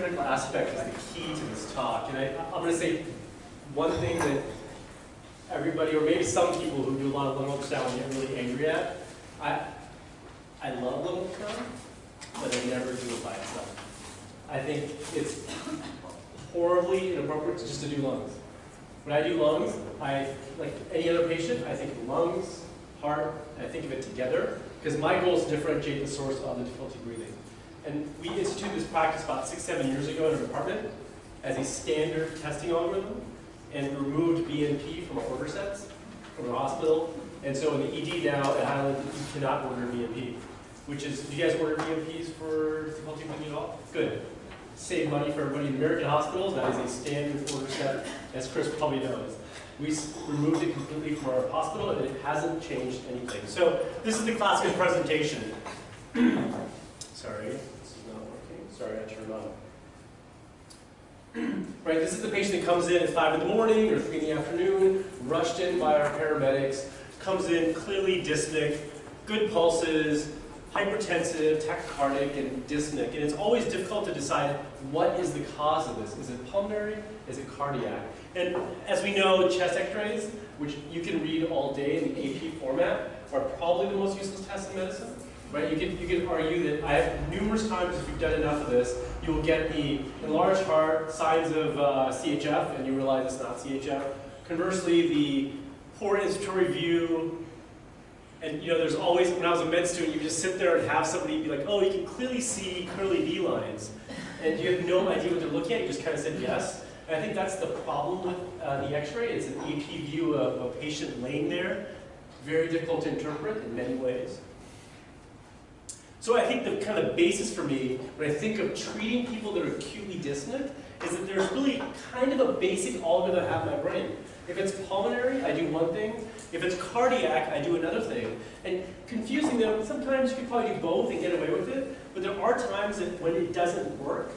critical aspect is the key to this talk. And I'm going to say one thing that everybody, or maybe some people who do a lot of lung ultrasound get really angry at. I love lung ultrasound, but I never do it by itself. I think it's horribly inappropriate just to do lungs. When I do lungs, like any other patient, I think of lungs, heart, and I think of it together, because my goal is to differentiate the source of the difficulty breathing. And we instituted this practice about 6-7 years ago in our department as a standard testing algorithm, and removed BNP from our order sets from the hospital. And so in the ED now at Highland, you cannot order BNP, which is, do you guys order BNPs for difficulty breathing at all? Good. Save money for everybody in American hospitals. That is a standard order set, as Chris probably knows. We removed it completely from our hospital, and it hasn't changed anything. So this is the classical presentation. Sorry, this is not working. Sorry, I turned on. Right, this is the patient that comes in at 5 in the morning or 3 in the afternoon, rushed in by our paramedics, comes in clearly dyspneic, good pulses, hypertensive, tachycardic, and dyspneic. And it's always difficult to decide what is the cause of this. Is it pulmonary? Is it cardiac? And as we know, chest x-rays, which you can read all day in the AP format, are probably the most useless test in medicine. Right? You can argue that I have numerous times, if you've done enough of this, you will get the enlarged heart, signs of CHF, and you realize it's not CHF. Conversely, the poor inspiratory view, and there's always, when I was a med student, you just sit there and have somebody be like, oh, you can clearly see curly V lines, and you have no idea what they're looking at, you just kind of said yes. And I think that's the problem with the x-ray. It's an AP view of a patient laying there, very difficult to interpret in many ways. So I think the kind of basis for me, when I think of treating people that are acutely dyspneic, is that there's really kind of a basic algorithm I have in my brain. If it's pulmonary, I do one thing. If it's cardiac, I do another thing. And confusing them, sometimes you can probably do both and get away with it, but there are times that when it doesn't work,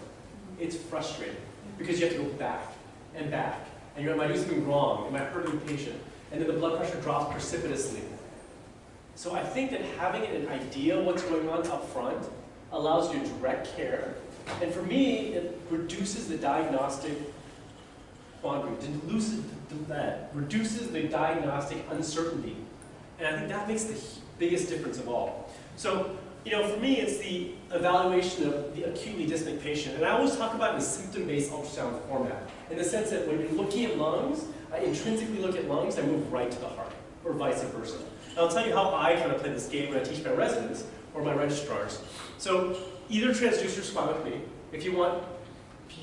it's frustrating, because you have to go back, and you're, am I doing something wrong? Am I hurting the patient? And then the blood pressure drops precipitously. So I think that having an idea of what's going on up front allows you to direct care. And for me, it reduces the diagnostic quandary, reduces the diagnostic uncertainty. And I think that makes the biggest difference of all. So, for me, it's the evaluation of the acutely dyspneic patient. And I always talk about it in a symptom-based ultrasound format, in the sense that when you're looking at lungs, I intrinsically look at lungs, I move right to the heart, or vice versa. And I'll tell you how I kind of play this game when I teach my residents or my registrars. So either transducer is fine with me. If you want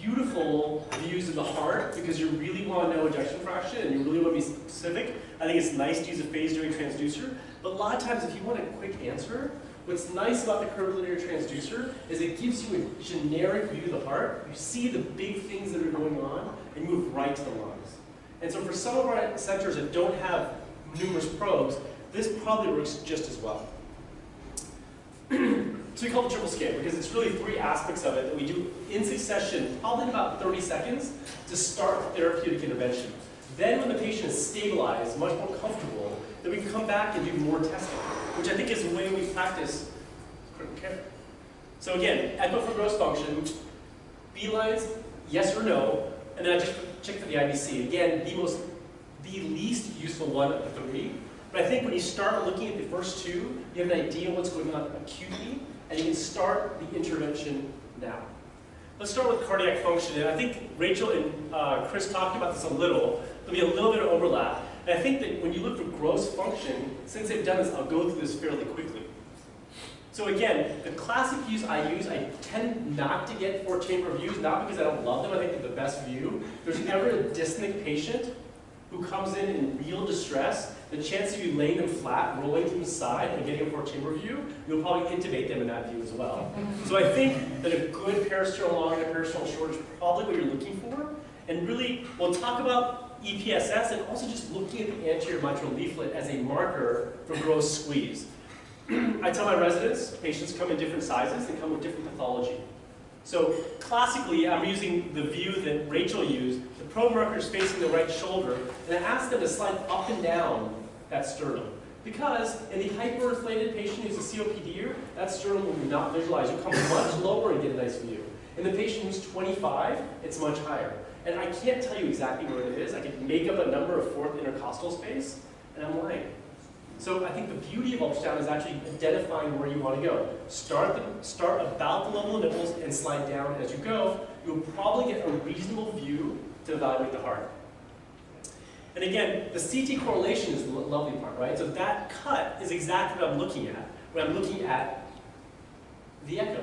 beautiful views of the heart because you really want to know ejection fraction and you really want to be specific, I think it's nice to use a phase-doing transducer. But a lot of times if you want a quick answer, what's nice about the curvilinear transducer is it gives you a generic view of the heart. You see the big things that are going on and you move right to the lungs. And so for some of our centers that don't have numerous probes, this probably works just as well. So we call it triple scale because it's really 3 aspects of it that we do in succession, probably in about 30 seconds, to start therapeutic intervention. Then when the patient is stabilized, much more comfortable, then we can come back and do more testing, which I think is the way we practice critical care. So again, echo for gross function, B lines, yes or no, and then I just check for the IBC. Again, the least useful one of the 3. But I think when you start looking at the first 2, you have an idea of what's going on acutely, and you can start the intervention now. Let's start with cardiac function. And I think Rachel and Chris talked about this a little. There'll be a little bit of overlap. And I think that when you look for gross function, since they've done this, I'll go through this fairly quickly. So again, the classic views I tend not to get 4-chamber views, not because I don't love them, I think they're the best view. If there's ever a dyspneic patient who comes in real distress, the chance of you laying them flat, rolling to the side, and getting a 4-chamber view, you'll probably intubate them in that view as well. So I think that a good peristernal long and a peristernal short is probably what you're looking for. And really, we'll talk about EPSS and also just looking at the anterior mitral leaflet as a marker for gross squeeze. I tell my residents, patients come in different sizes, they come with different pathology. So classically, I'm using the view that Rachel used. The probe marker is facing the right shoulder, and I ask them to slide up and down that sternum. Because in the hyperinflated patient who's a COPDer, that sternum will not visualize. You'll come much lower and get a nice view. In the patient who's 25, it's much higher. And I can't tell you exactly where it is. I could make up a number of fourth intercostal space, and I'm lying. So I think the beauty of ultrasound is actually identifying where you want to go. Start about the level of nipples and slide down as you go. You'll probably get a reasonable view to evaluate the heart. And again, the CT correlation is the lovely part, right? So that cut is exactly what I'm looking at when I'm looking at the echo.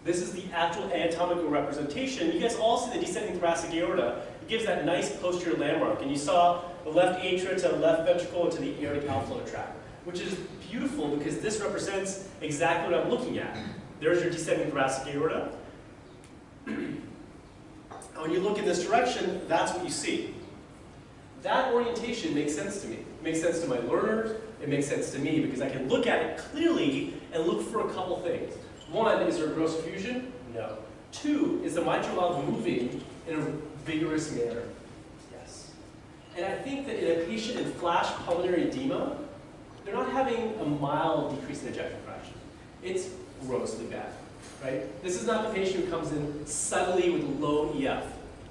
This is the actual anatomical representation. You guys all see the descending thoracic aorta. It gives that nice posterior landmark. And you saw the left atria to the left ventricle into the aortic outflow tract, which is beautiful because this represents exactly what I'm looking at. There's your descending thoracic aorta. When you look in this direction, that's what you see. That orientation makes sense to me. It makes sense to my learners. It makes sense to me because I can look at it clearly and look for a couple things. One, is there gross effusion? No. Two, is the mitral valve moving in a vigorous manner? Yes. And I think that in a patient in flash pulmonary edema, they're not having a mild decrease in ejection fraction. It's grossly bad, right? This is not the patient who comes in suddenly with low EF.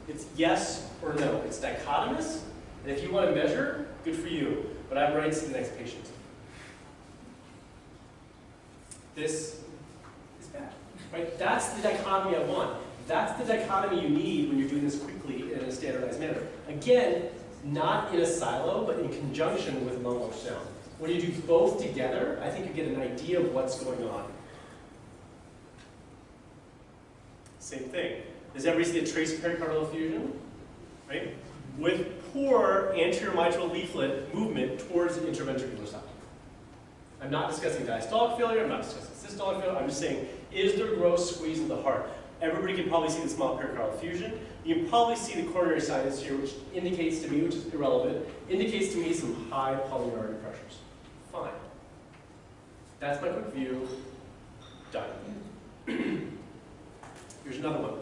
It's yes or no. It's dichotomous. And if you want to measure, good for you. But I'm ready to see the next patient. This is bad, right? That's the dichotomy I want. That's the dichotomy you need when you're doing this quickly in a standardized manner. Again, not in a silo, but in conjunction with lung ultrasound. When you do both together, I think you get an idea of what's going on. Same thing. Does everybody see a trace pericardial effusion? Right? With poor anterior mitral leaflet movement towards the interventricular side. I'm not discussing diastolic failure, I'm not discussing systolic failure, I'm just saying, is there gross squeeze of the heart? Everybody can probably see the small pericardial effusion. You can probably see the coronary sinus here, which indicates to me, which is irrelevant, indicates to me some high pulmonary artery pressures. Fine. That's my quick view. Done. Here's another one,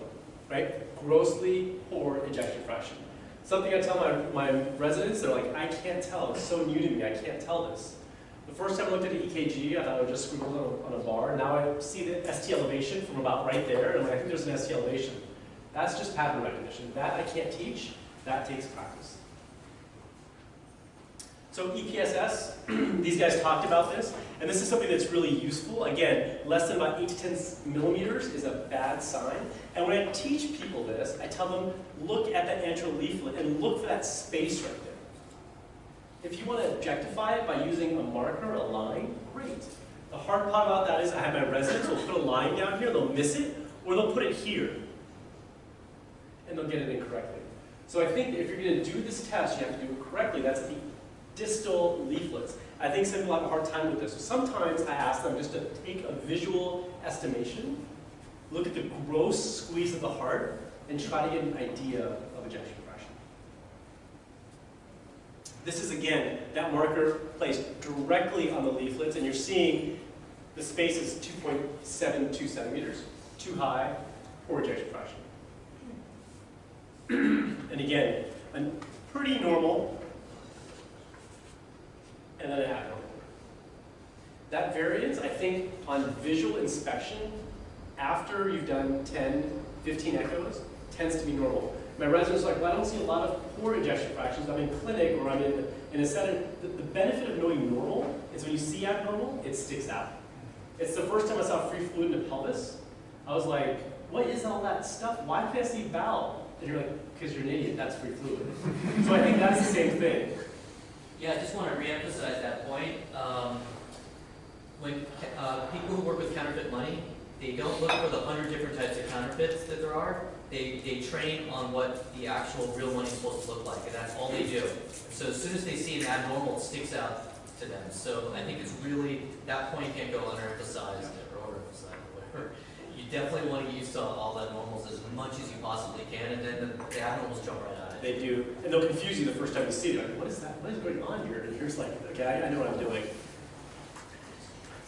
right? Grossly poor ejection fraction. Something I tell my residents, they're like, I can't tell, it's so new to me, I can't tell this. The first time I looked at an EKG, I thought I would just scribble on a bar. Now I see the ST elevation from about right there, and I think there's an ST elevation. That's just pattern recognition. That I can't teach, that takes practice. So EPSS, these guys talked about this, and this is something that's really useful. Again, less than about 8 to 10 millimeters is a bad sign. And when I teach people this, I tell them, look at the anterior leaflet and look for that space right there. If you want to objectify it by using a marker, a line, great. The hard part about that is I have my residents will put a line down here, they'll miss it, or they'll put it here, and they'll get it incorrectly. So I think that if you're going to do this test, you have to do it correctly. That's the distal leaflets. I think some people have a hard time with this. So sometimes I ask them just to take a visual estimation, look at the gross squeeze of the heart, and try to get an idea of ejection fraction. This is, again, that marker placed directly on the leaflets, and you're seeing the space is 2.72 centimeters. Too high, poor ejection fraction. And again, pretty normal, and then an abnormal. That variance, I think, on visual inspection, after you've done 10, 15 echoes, tends to be normal. My residents are like, well, I don't see a lot of poor ejection fractions. I'm in clinic or I'm in a setting. The benefit of knowing normal is when you see abnormal, it sticks out. It's the first time I saw free fluid in the pelvis. I was like, what is all that stuff? Why can't I see bowel? And you're like, because you're an idiot, that's free fluid. So I think that's the same thing. Yeah, I just want to reemphasize that point. When people who work with counterfeit money, they don't look for the 100 different types of counterfeits that there are. They train on what the actual real money is supposed to look like, and that's all they do. So as soon as they see an abnormal, it sticks out to them. So I think it's really, that point can't go underemphasized or overemphasized or whatever. You definitely want to get used to all the normals as much as you possibly can, and then the abnormals jump right out. They do, and they'll confuse you the first time you see it. Like, what is that? What is going on here? And here's like, okay, I know what I'm doing.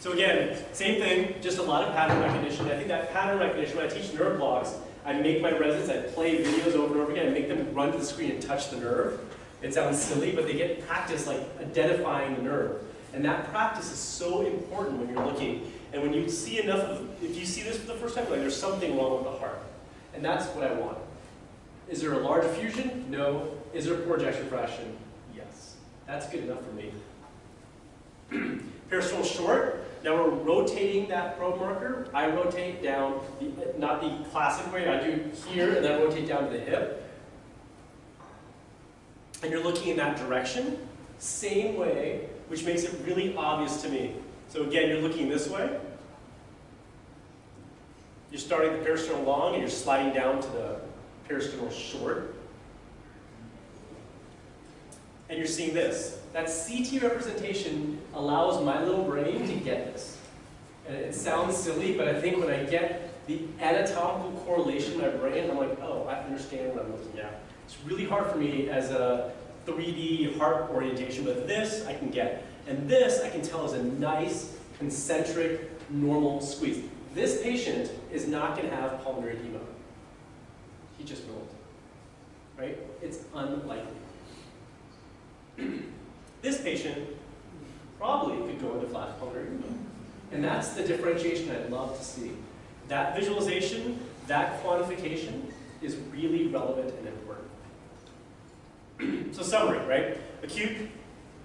So again, same thing, just a lot of pattern recognition. I think that pattern recognition, when I teach nerve blocks, I make my residents, I play videos over and over again, I make them run to the screen and touch the nerve. It sounds silly, but they get practice like identifying the nerve. And that practice is so important when you're looking. And when you see enough of, if you see this for the first time, like there's something wrong with the heart. And that's what I want. Is there a large effusion? No. Is there poor ejection fraction? Yes. That's good enough for me. Peristernal short. Now we're rotating that probe marker. I rotate down, not the classic way, I do here and then rotate down to the hip. And you're looking in that direction, same way, which makes it really obvious to me. So again, you're looking this way. You're starting the peristernal long and you're sliding down to the peristernal short. And you're seeing this. That CT representation allows my little brain to get this. And it sounds silly, but I think when I get the anatomical correlation in my brain, I'm like, oh, I understand what I'm looking at. It's really hard for me as a 3D heart orientation, but this I can get. And this I can tell is a nice, concentric, normal squeeze. This patient is not going to have pulmonary edema. He just won't. Right? It's unlikely. This patient probably could go into flash pulmonary edema. And that's the differentiation I'd love to see. That visualization, that quantification is really relevant and important. So summary, right? Acute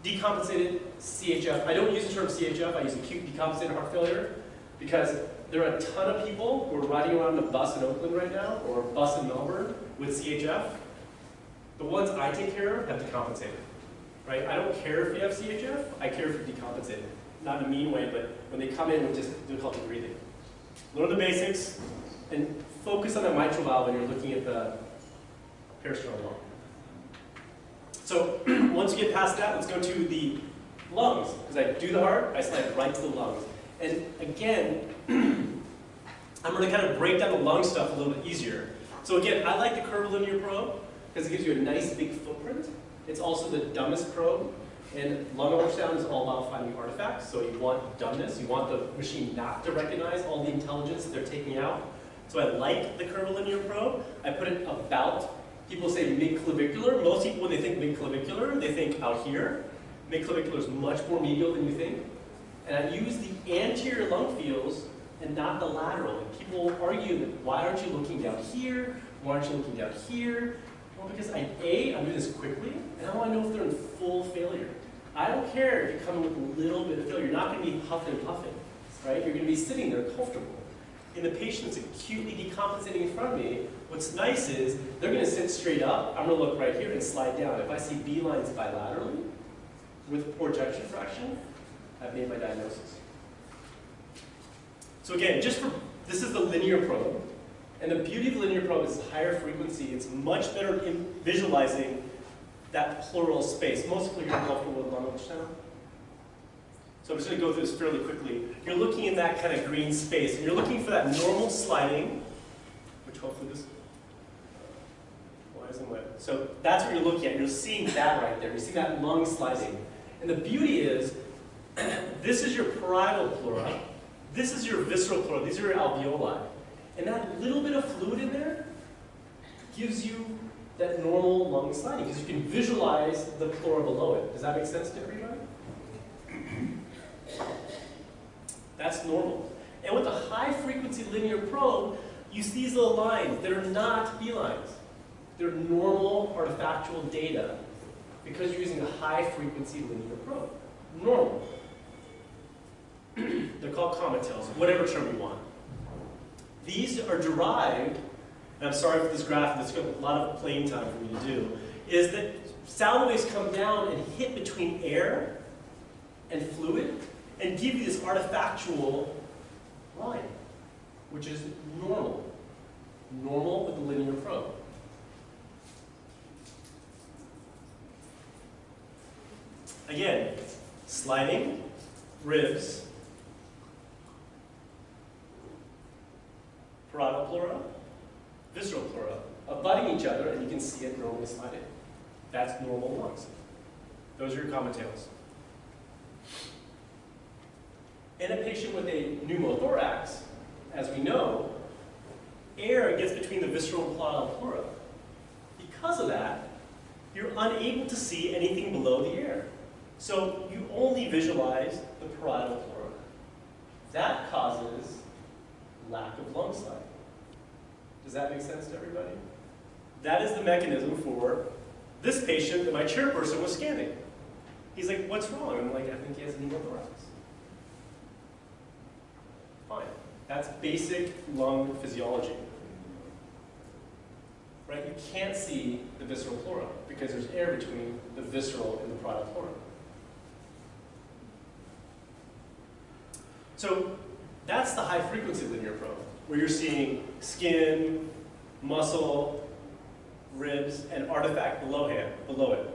decompensated CHF. I don't use the term CHF, I use acute decompensated heart failure because there are a ton of people who are riding around a bus in Oakland right now or a bus in Melbourne with CHF. The ones I take care of have decompensated. Right? I don't care if you have CHF, I care if you're decompensated. Not in a mean way, but when they come in with just difficulty breathing. Learn the basics and focus on the mitral valve when you're looking at the peristernal lung. So once you get past that, let's go to the lungs. Because I do the heart, I slide right to the lungs. And again, I'm going to kind of break down the lung stuff a little bit easier. So again, I like the curvilinear probe because it gives you a nice big footprint. It's also the dumbest probe, and lung ultrasound is all about finding artifacts, so you want dumbness, you want the machine not to recognize all the intelligence that they're taking out. So I like the curvilinear probe. I put it about, people say mid-clavicular. Most people, when they think mid-clavicular, they think out here. Mid-clavicular is much more medial than you think. And I use the anterior lung fields and not the lateral. And people argue that, why aren't you looking down here? Why aren't you looking down here? Well, because I'm doing this quickly, and I want to know if they're in full failure. I don't care if you come in with a little bit of failure. You're not going to be huffing and puffing, right? You're going to be sitting there comfortable. And the patient's acutely decompensating in front of me. What's nice is they're going to sit straight up. I'm going to look right here and slide down. If I see B lines bilaterally with poor ejection fraction, I've made my diagnosis. So again, this is the linear probe. And the beauty of the linear probe is higher frequency. It's much better in visualizing that pleural space. Most people are comfortable with lung ultrasound. So I'm just going to go through this fairly quickly. You're looking in that kind of green space, and you're looking for that normal sliding, which hopefully this isn't wet. So that's what you're looking at. You're seeing that right there. You're seeing that lung sliding. And the beauty is, this is your parietal pleura. This is your visceral pleura. These are your alveoli. And that little bit of fluid in there gives you that normal lung sliding, because you can visualize the pleura below it. Does that make sense to everybody? That's normal. And with a high-frequency linear probe, you see these little lines that are not B lines. They're normal artifactual data because you're using a high-frequency linear probe. Normal. They're called comet tails, whatever term you want. These are derived, and I'm sorry for this graph, this has got a lot of playing time for me to do, is that sound waves come down and hit between air and fluid and give you this artifactual line, which is normal. Normal with the linear probe. Again, sliding, ribs, parietal pleura, visceral pleura, abutting each other, and you can see it normally sliding. That's normal lungs. Those are your comet tails. In a patient with a pneumothorax, as we know, air gets between the visceral and parietal pleura. Because of that, you're unable to see anything below the air. So you only visualize the parietal pleura. That causes lack of lung sliding. Does that make sense to everybody? That is the mechanism for this patient that my chairperson was scanning. He's like, what's wrong? I'm like, I think he has an pneumothorax. Fine. That's basic lung physiology. Right? You can't see the visceral pleura because there's air between the visceral and the parietal pleura. So that's the high frequency linear probe, where you're seeing skin, muscle, ribs, and artifact below it.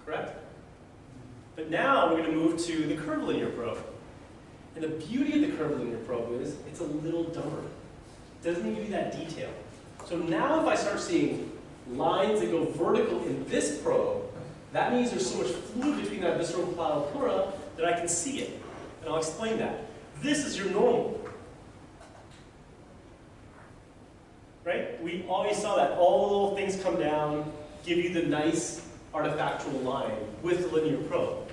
Correct? But now we're going to move to the curvilinear probe. And the beauty of the curvilinear probe is it's a little dumber. It doesn't give you that detail. So now if I start seeing lines that go vertical in this probe, that means there's so much fluid between that visceral and parietal pleura that I can see it. And I'll explain that. This is your normal. Right? We always saw that. All the little things come down, give you the nice artifactual line with the linear probe.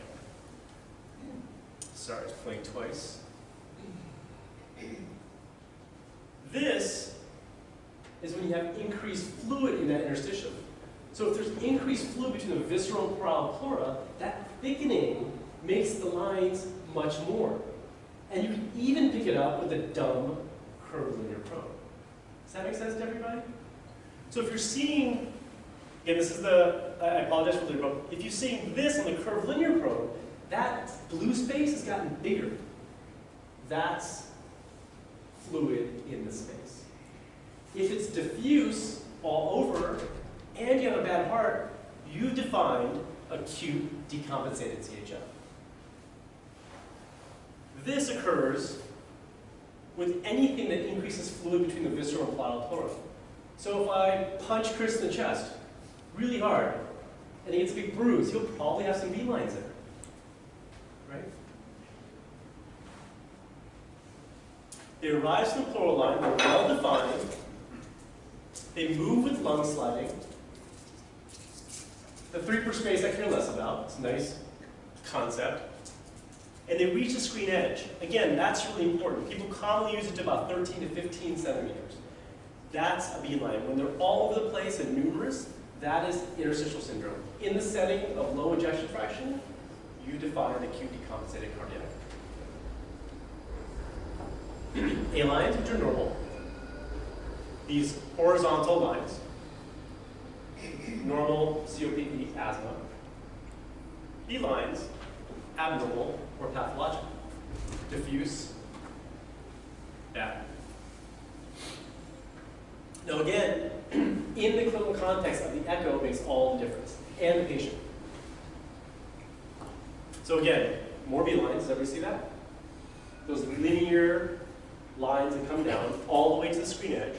Sorry, it's playing twice. This is when you have increased fluid in that interstitium. So if there's increased fluid between the visceral and parietal pleura, that thickening makes the lines much more. And you can even pick it up with a dumb curvilinear probe. Does that make sense to everybody? So if you're seeing, again, this is I apologize for the linear probe. If you're seeing this on the curvilinear probe, that blue space has gotten bigger. That's fluid in the space. If it's diffuse all over, and you have a bad heart, you defined acute decompensated CHF. This occurs with anything that increases fluid between the visceral and parietal pleura. So if I punch Chris in the chest really hard, and he gets a big bruise, he'll probably have some V lines there. Right? They arise from the pleural line, they're well defined, they move with lung sliding. The 3 per space I care less about, it's a nice concept. And they reach the screen edge. Again, that's really important. People commonly use it to about 13 to 15 centimeters. That's a V line. When they're all over the place and numerous, that is interstitial syndrome. In the setting of low ejection fraction, you define acute decompensated cardiac. A lines, which are normal. These horizontal lines. Normal, COPD, asthma. B lines, abnormal or pathologic. Diffuse, bad. Now again, in the clinical context of the echo makes all the difference, and the patient. So again, more B lines, does everybody see that? Those linear lines that come down all the way to the screen edge.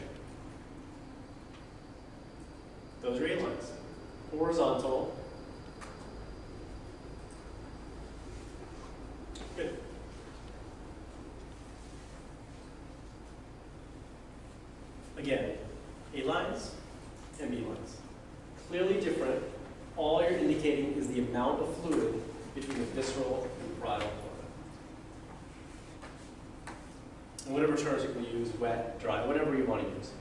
Those are A lines. Horizontal. Good. Again, A lines and B lines. Clearly different. All you're indicating is the amount of fluid between the visceral and parietal pleura. And whatever terms you can use, wet, dry, whatever you want to use.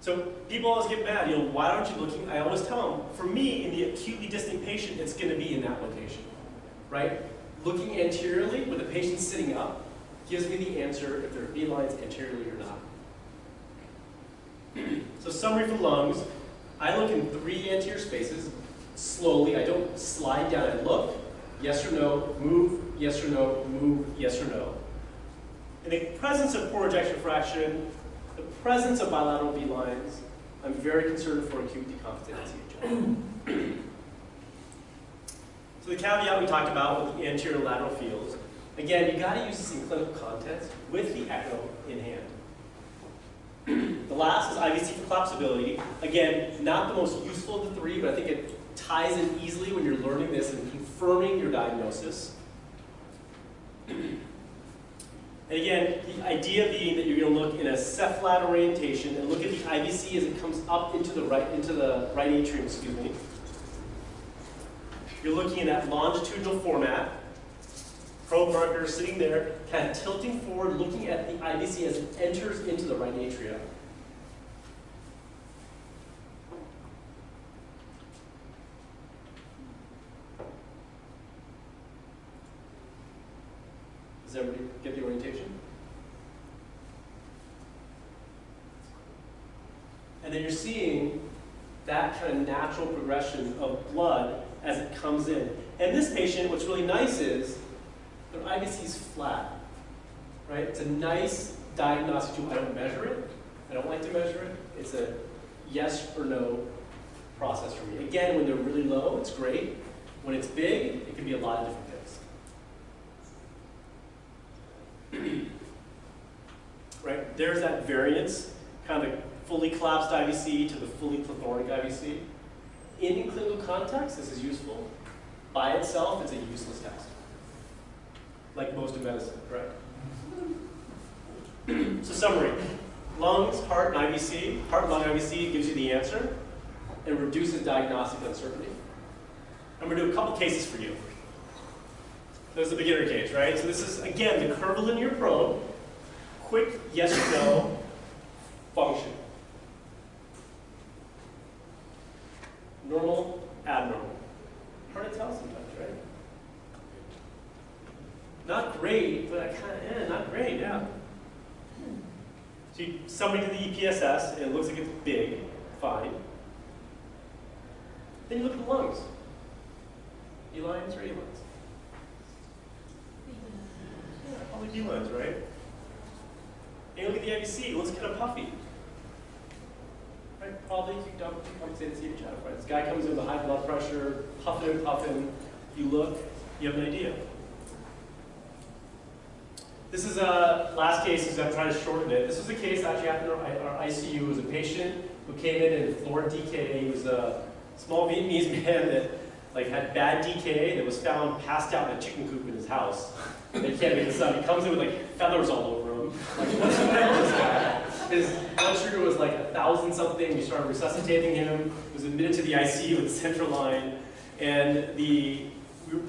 So people always get mad, why aren't you looking? I always tell them, for me, in the acutely distant patient, it's going to be in that location, right? Looking anteriorly with the patient sitting up gives me the answer if there are B lines anteriorly or not. So summary for lungs, I look in 3 anterior spaces slowly. I don't slide down and look. Yes or no, move, yes or no, move, yes or no. In the presence of poor ejection fraction, the presence of bilateral V lines, I'm very concerned for acute decompensated CHF. So the caveat we talked about with the anterior lateral fields, again, you got to use this in clinical context with the echo in hand. The last is IVC for collapsibility. Again, not the most useful of the 3, but I think it ties in easily when you're learning this and confirming your diagnosis. And again, the idea being that you're going to look in a cephalad orientation and look at the IVC as it comes up into the right atrium, excuse me. You're looking in that longitudinal format. Probe marker sitting there, kind of tilting forward, looking at the IVC as it enters into the right atria. Does everybody get the orientation? And then you're seeing that kind of natural progression of blood as it comes in. And this patient, what's really nice is their IVC is flat, right? It's a nice diagnostic tool. I don't measure it. I don't like to measure it. It's a yes or no process for me. Again, when they're really low, it's great. When it's big, it can be a lot of different things. Right? There's that variance, kind of fully collapsed IVC to the fully plethoric IVC. In clinical context, this is useful. By itself, it's a useless test. Like most of medicine, correct? So summary, lungs, heart, and IVC. Heart and lung IVC gives you the answer and reduces diagnostic uncertainty. I'm going to do a couple cases for you. There's the beginner case, right? So this is, again, the curvilinear probe. Quick yes or no function. Normal, abnormal. Hard to tell sometimes, right? Not great, but I kind of, not great, yeah. So somebody did the EPSS, and it looks like it's big, fine. Then you look at the lungs. B-lines or A-lines? Yeah, probably B-lines, right? And you look at the IVC, it looks kind of puffy. Right? Probably you don't compensate the CHF, right? This guy comes in with high blood pressure, puffing and puffing. You look, you have an idea. This is a last case, is I'm trying to shorten it. This was a case that actually happened in our ICU. It was a patient who came in floor decay. He was a small Vietnamese man that had bad decay that was found passed out in a chicken coop in his house. They can't make the sun. He comes in with feathers all over him. What's wrong with this guy? His blood sugar was 1,000 something. We started resuscitating him. He was admitted to the ICU with central line, and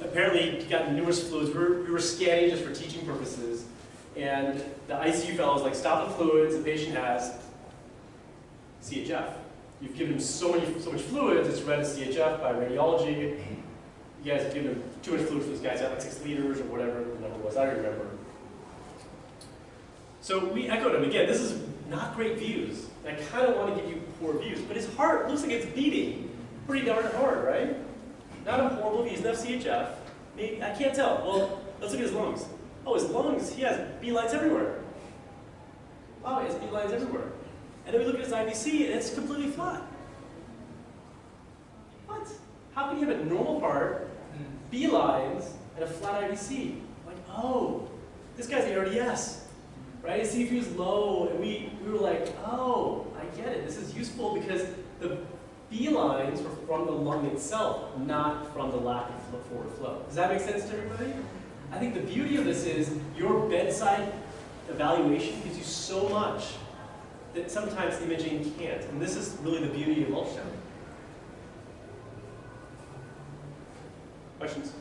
apparently he got numerous fluids. We were scanning just for teaching purposes, and the ICU fellow was like, "Stop the fluids. The patient has CHF. You've given him so much fluids. It's read as CHF by radiology. You guys have given him too much fluid for this guy's got 6 liters or whatever the number was. I don't remember." So we echoed him again. This is not great views. I kind of want to give you poor views, but his heart looks like it's beating pretty darn hard, right? Not a horrible view. He doesn't have CHF. Maybe, I can't tell. Well, let's look at his lungs. Oh, his lungs, he has B-lines everywhere. Wow, he has B-lines everywhere. And then we look at his IVC, and it's completely flat. What? How can you have a normal heart, B-lines, and a flat IVC? Oh, this guy's ARDS. Right? His CV was low, and we were like, oh, I get it. This is useful because the B-lines were from the lung itself, not from the lack of forward flow. Does that make sense to everybody? I think the beauty of this is your bedside evaluation gives you so much that sometimes imaging can't. And this is really the beauty of ultrasound. Questions?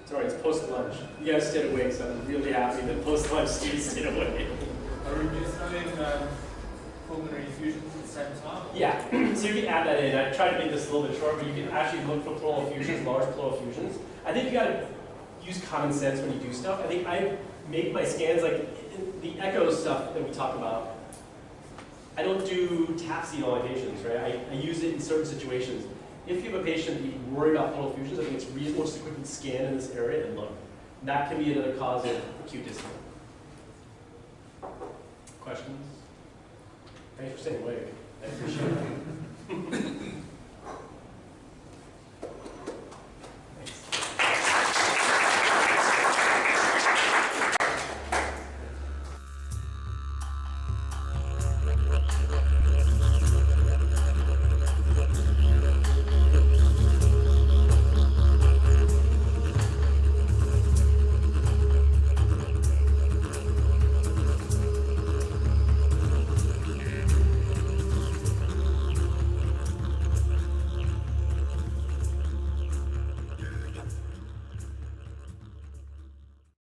Sorry, it's post-lunch. You guys stayed awake, so I'm really happy that post-lunch students stayed awake. Are we just doing pulmonary effusions at the same time? Yeah, so you can add that in. I tried to make this a little bit short, but you can actually look for pleural effusions, large pleural effusions. I think you got to use common sense when you do stuff. I think I make my scans, the echo stuff that we talk about, I don't do tap senile patients, right? I use it in certain situations. If you have a patient that you worry about pleural effusions, I think it's reasonable just to quickly scan in this area and look. And that can be another cause of acute dyspnea. Questions? Thanks for staying awake. I appreciate it.